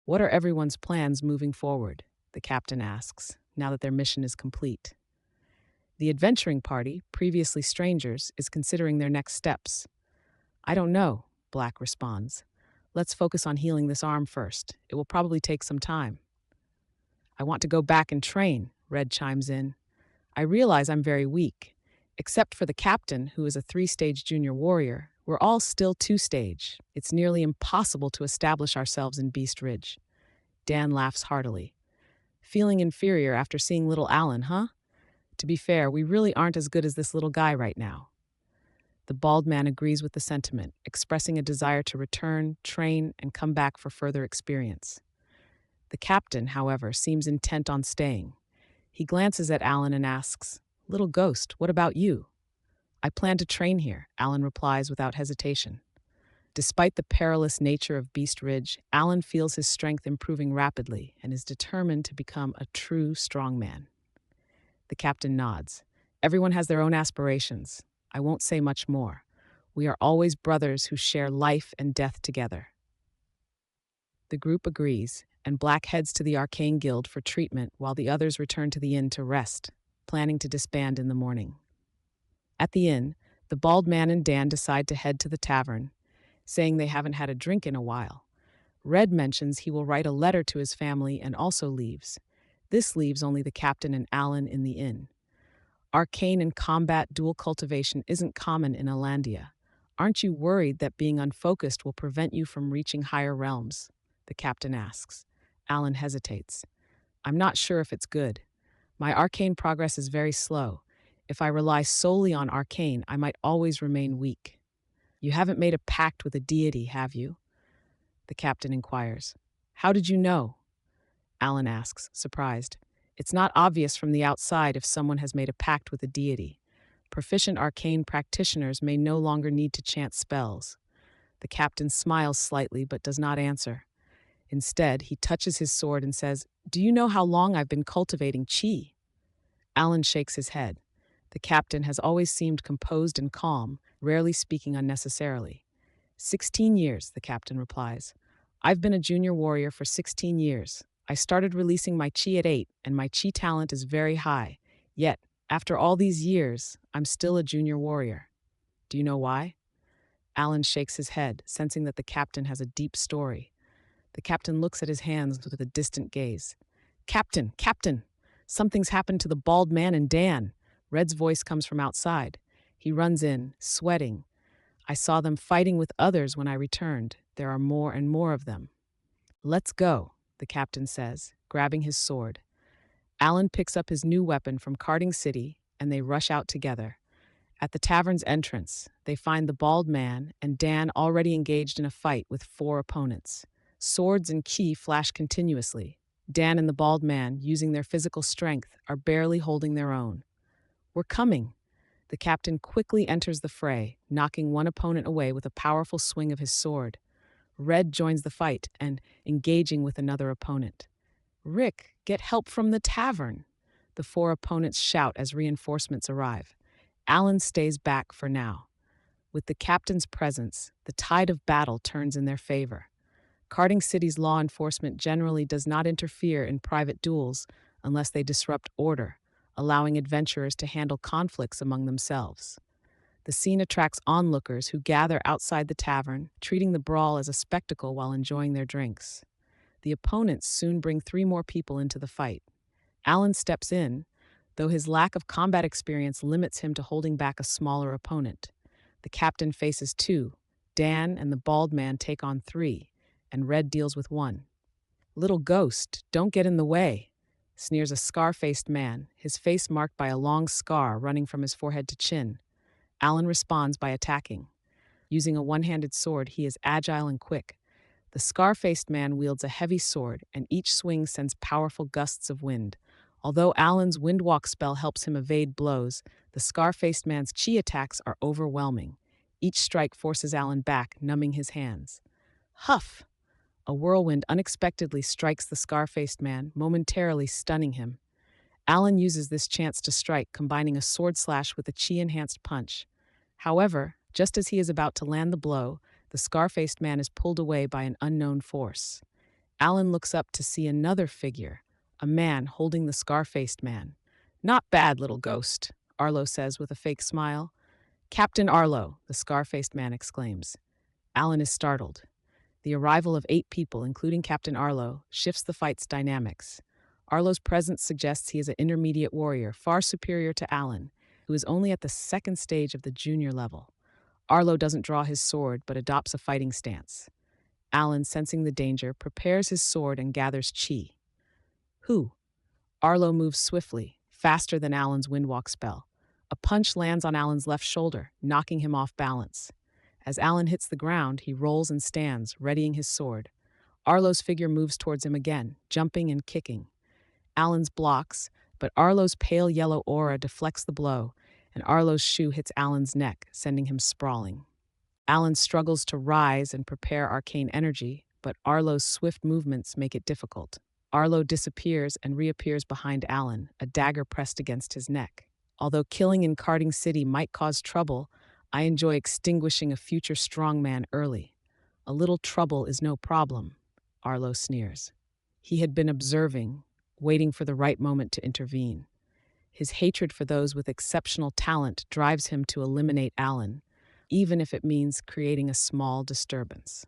What are everyone's plans moving forward? The captain asks, now that their mission is complete. The adventuring party, previously strangers, is considering their next steps. I don't know, Black responds. Let's focus on healing this arm first. It will probably take some time. I want to go back and train, Red chimes in. I realize I'm very weak. Except for the captain, who is a 3-stage junior warrior, we're all still 2-stage. It's nearly impossible to establish ourselves in Beast Ridge. Dan laughs heartily. Feeling inferior after seeing little Alan, huh? To be fair, we really aren't as good as this little guy right now. The bald man agrees with the sentiment, expressing a desire to return, train, and come back for further experience. The captain, however, seems intent on staying. He glances at Alan and asks, Little ghost, what about you? I plan to train here, Alan replies without hesitation. Despite the perilous nature of Beast Ridge, Alan feels his strength improving rapidly and is determined to become a true strongman. The captain nods. Everyone has their own aspirations. I won't say much more. We are always brothers who share life and death together. The group agrees, and Black heads to the Arcane Guild for treatment while the others return to the inn to rest, planning to disband in the morning. At the inn, the bald man and Dan decide to head to the tavern, saying they haven't had a drink in a while. Red mentions he will write a letter to his family and also leaves. This leaves only the captain and Alan in the inn. Arcane and combat dual cultivation isn't common in Alandia. Aren't you worried that being unfocused will prevent you from reaching higher realms? The captain asks. Alan hesitates. I'm not sure if it's good. My arcane progress is very slow. If I rely solely on arcane, I might always remain weak. You haven't made a pact with a deity, have you? The captain inquires. How did you know? Alan asks, surprised. It's not obvious from the outside if someone has made a pact with a deity. Proficient arcane practitioners may no longer need to chant spells. The captain smiles slightly but does not answer. Instead, he touches his sword and says, Do you know how long I've been cultivating chi? Alan shakes his head. The captain has always seemed composed and calm, rarely speaking unnecessarily. 16 years, the captain replies. I've been a junior warrior for 16 years. I started releasing my chi at 8, and my chi talent is very high. Yet, after all these years, I'm still a junior warrior. Do you know why? Alan shakes his head, sensing that the captain has a deep story. The captain looks at his hands with a distant gaze. Captain! Captain! Something's happened to the bald man and Dan. Red's voice comes from outside. He runs in, sweating. I saw them fighting with others when I returned. There are more and more of them. Let's go, the captain says, grabbing his sword. Alan picks up his new weapon from Carding City, and they rush out together. At the tavern's entrance, they find the bald man and Dan already engaged in a fight with 4 opponents. Swords and ki flash continuously. Dan and the bald man, using their physical strength, are barely holding their own. We're coming. The captain quickly enters the fray, knocking one opponent away with a powerful swing of his sword. Red joins the fight and engaging with another opponent. Rick, get help from the tavern. The 4 opponents shout as reinforcements arrive. Alan stays back for now. With the captain's presence, the tide of battle turns in their favor. Carding City's law enforcement generally does not interfere in private duels unless they disrupt order, allowing adventurers to handle conflicts among themselves. The scene attracts onlookers who gather outside the tavern, treating the brawl as a spectacle while enjoying their drinks. The opponents soon bring 3 more people into the fight. Alan steps in, though his lack of combat experience limits him to holding back a smaller opponent. The captain faces 2. Dan and the bald man take on 3, and Red deals with 1. Little ghost, don't get in the way, sneers a scar-faced man, his face marked by a long scar running from his forehead to chin. Alan responds by attacking. Using a one-handed sword, he is agile and quick. The scar-faced man wields a heavy sword, and each swing sends powerful gusts of wind. Although Alan's Windwalk spell helps him evade blows, the scar-faced man's chi attacks are overwhelming. Each strike forces Alan back, numbing his hands. Huff! A whirlwind unexpectedly strikes the scar-faced man, momentarily stunning him. Alan uses this chance to strike, combining a sword slash with a chi-enhanced punch. However, just as he is about to land the blow, the scar-faced man is pulled away by an unknown force. Alan looks up to see another figure, a man holding the scar-faced man. Not bad, little ghost, Arlo says with a fake smile. Captain Arlo, the scar-faced man exclaims. Alan is startled. The arrival of 8 people, including Captain Arlo, shifts the fight's dynamics. Arlo's presence suggests he is an intermediate warrior, far superior to Alan, who is only at the second stage of the junior level. Arlo doesn't draw his sword, but adopts a fighting stance. Alan, sensing the danger, prepares his sword and gathers chi. Who? Arlo moves swiftly, faster than Alan's windwalk spell. A punch lands on Alan's left shoulder, knocking him off balance. As Alan hits the ground, he rolls and stands, readying his sword. Arlo's figure moves towards him again, jumping and kicking. Alan's blocks, but Arlo's pale yellow aura deflects the blow, and Arlo's shoe hits Alan's neck, sending him sprawling. Alan struggles to rise and prepare arcane energy, but Arlo's swift movements make it difficult. Arlo disappears and reappears behind Alan, a dagger pressed against his neck. Although killing in Carding City might cause trouble, I enjoy extinguishing a future strongman early. A little trouble is no problem, Arlo sneers. He had been observing, waiting for the right moment to intervene. His hatred for those with exceptional talent drives him to eliminate Alan, even if it means creating a small disturbance.